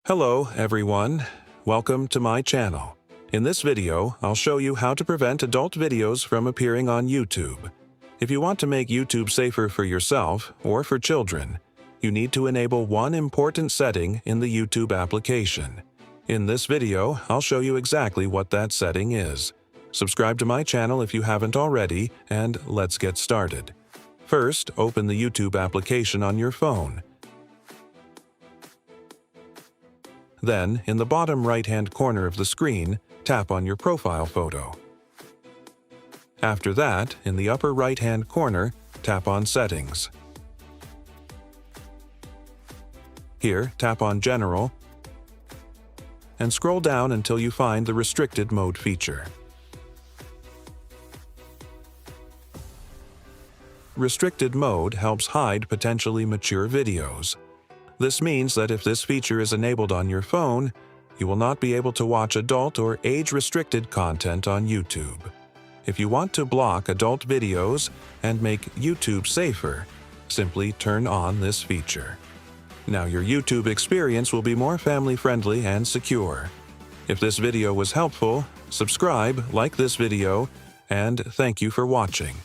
Hello everyone, welcome to my channel. In this video, I'll show you how to prevent adult videos from appearing on YouTube. If you want to make YouTube safer for yourself or for children, you need to enable one important setting in the YouTube application. In this video, I'll show you exactly what that setting is. Subscribe to my channel if you haven't already, and let's get started. First, open the YouTube application on your phone. Then, in the bottom right-hand corner of the screen, tap on your profile photo. After that, in the upper right-hand corner, tap on Settings. Here, tap on General, and scroll down until you find the Restricted Mode feature. Restricted Mode helps hide potentially mature videos. This means that if this feature is enabled on your phone, you will not be able to watch adult or age-restricted content on YouTube. If you want to block adult videos and make YouTube safer, simply turn on this feature. Now your YouTube experience will be more family-friendly and secure. If this video was helpful, subscribe, like this video, and thank you for watching.